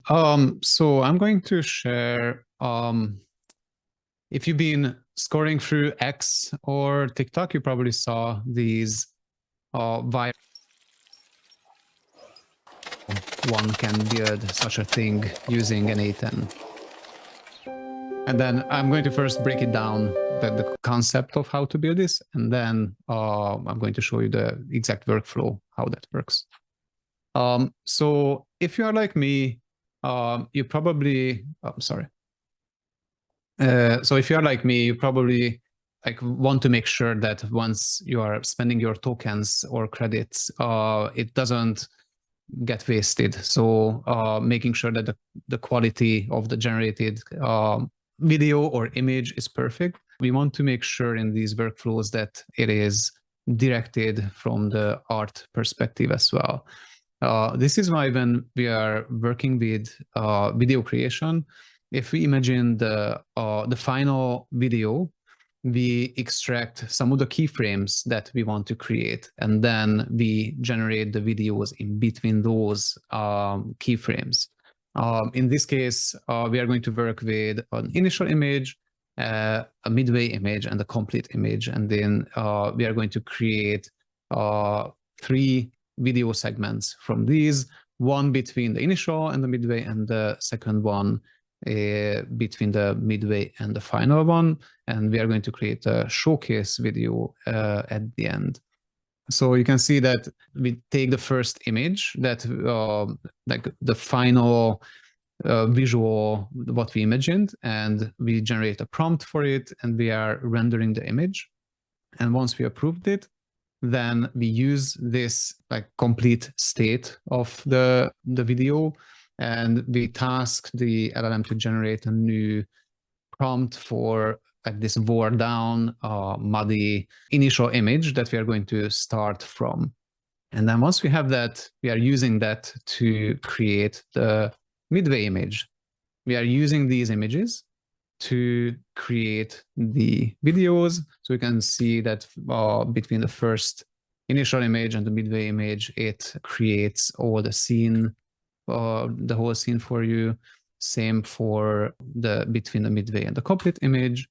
So I'm going to share, if you've been scrolling through X or TikTok, you probably saw these viral. One can build such a thing using n8n. And then I'm going to first break it down, the concept of how to build this, and then I'm going to show you the exact workflow, how that works. So if you are like me, you probably, so if you're like me, you probably want to make sure that once you are spending your tokens or credits, it doesn't get wasted. So making sure that the quality of the generated video or image is perfect. We want to make sure in these workflows that it is directed from the art perspective as well. This is why when we are working with video creation, if we imagine the final video, we extract some of the keyframes that we want to create, and then we generate the videos in between those keyframes. In this case, we are going to work with an initial image, a midway image, and a complete image. And then we are going to create 3 video segments from these, one between the initial and the midway, and the second one between the midway and the final one. And we are going to create a showcase video at the end. So you can see that we take the first image, that like the final visual, what we imagined, and we generate a prompt for it, and we are rendering the image. And once we approved it, then we use this like complete state of the video, and we task the LLM to generate a new prompt for like this worn down, muddy initial image that we are going to start from. And then once we have that, we are using that to create the midway image. We are using these images to create the videos. So you can see that between the first initial image and the midway image, it creates all the scene, the whole scene for you. Same for the between the midway and the complete image.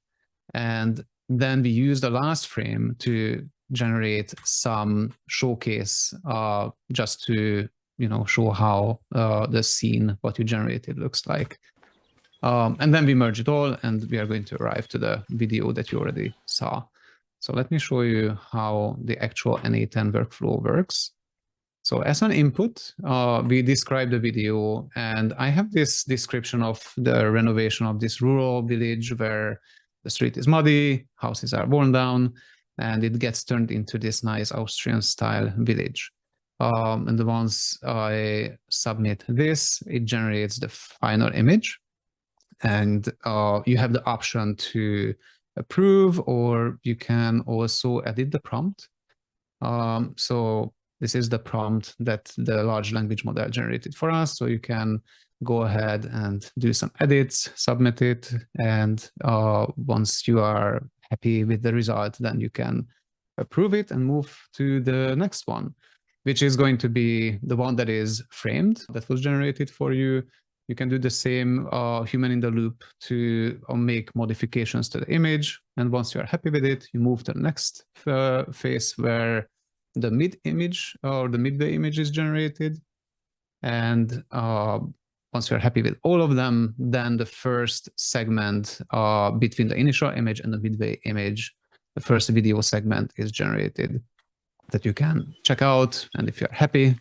And then we use the last frame to generate some showcase, just to show how the scene, what you generated, looks like. And then we merge it all, and we are going to arrive to the video that you already saw. So let me show you how the actual n8n workflow works. So as an input, we describe the video, and I have this description of the renovation of this rural village where the street is muddy, houses are worn down, and it gets turned into this nice Austrian style village. And once I submit this, it generates the final image. And you have the option to approve, or you can also edit the prompt. So this is the prompt that the large language model generated for us. So you can go ahead and do some edits, submit it, and once you are happy with the result, then you can approve it and move to the next one, which is going to be the one that is framed, that was generated for you. You can do the same human in the loop to make modifications to the image. And once you're happy with it, you move to the next phase where the mid image or the midway image is generated. And once you're happy with all of them, then the first segment between the initial image and the midway image, the first video segment is generated that you can check out. And if you're happy,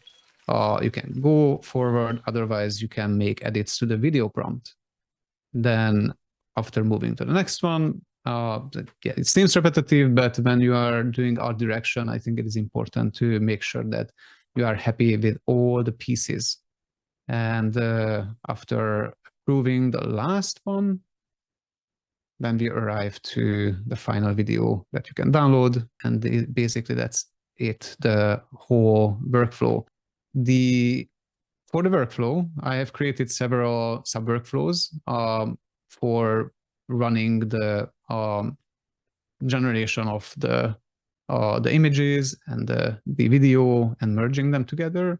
you can go forward. Otherwise, you can make edits to the video prompt. Then after moving to the next one, yeah, it seems repetitive, but when you are doing art direction, I think it is important to make sure that you are happy with all the pieces. And after approving the last one, then we arrive to the final video that you can download. And basically that's it, the whole workflow. For the workflow, I have created several sub-workflows for running the generation of the images and the video and merging them together.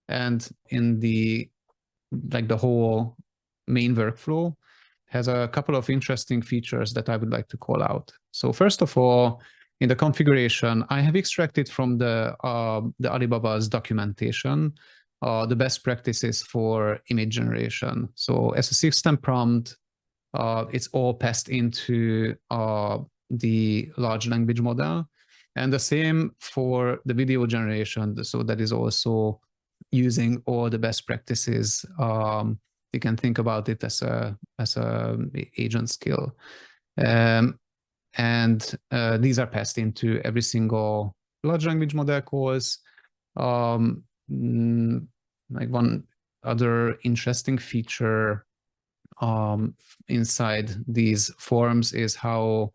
And in the like the whole main workflow has a couple of interesting features that I would like to call out. So first of all, in the configuration, I have extracted from the Alibaba's documentation the best practices for image generation. So as a system prompt, it's all passed into the large language model. And the same for the video generation. So that is also using all the best practices. You can think about it as a agent skill. And these are passed into every single large language model calls. Like one other interesting feature inside these forms is how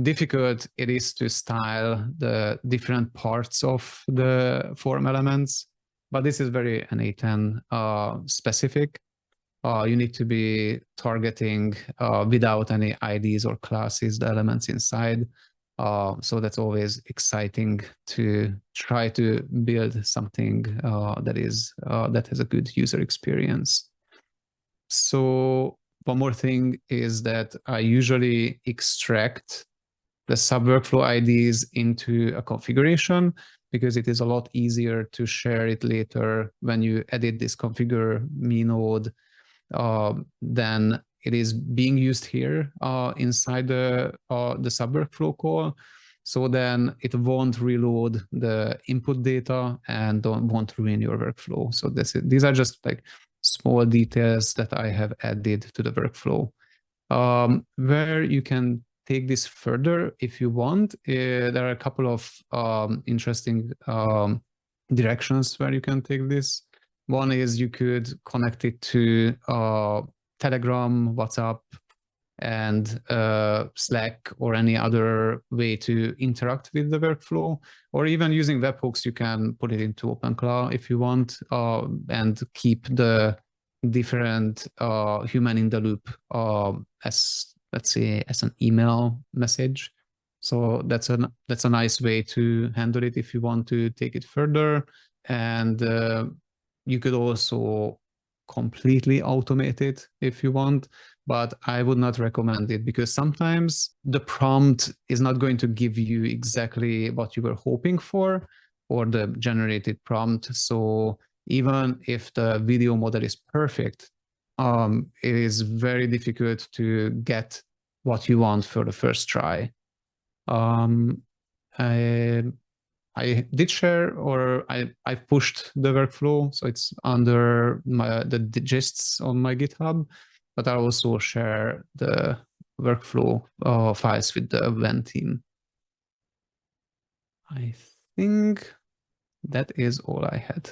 difficult it is to style the different parts of the form elements. But this is very n8n specific. You need to be targeting without any IDs or classes the elements inside. So that's always exciting to try to build something that has a good user experience. So one more thing is that I usually extract the sub-workflow IDs into a configuration because it is a lot easier to share it later when you edit this configure me node than it is being used here inside the sub-workflow call. So then it won't reload the input data and won't ruin your workflow. So these are just like small details that I have added to the workflow. Where you can take this further if you want, there are a couple of interesting directions where you can take this. One is you could connect it to Telegram, WhatsApp, and Slack, or any other way to interact with the workflow. Or even using webhooks, you can put it into OpenClaw if you want, and keep the different human in the loop as, let's say, as an email message. So that's a nice way to handle it if you want to take it further. And you could also completely automate it if you want, but I would not recommend it because sometimes the prompt is not going to give you exactly what you were hoping for, or the generated prompt. So even if the video model is perfect, it is very difficult to get what you want for the first try. I did share, or I pushed the workflow, so it's under the gists on my GitHub, but I also share the workflow files with the Wan team. I think that is all I had.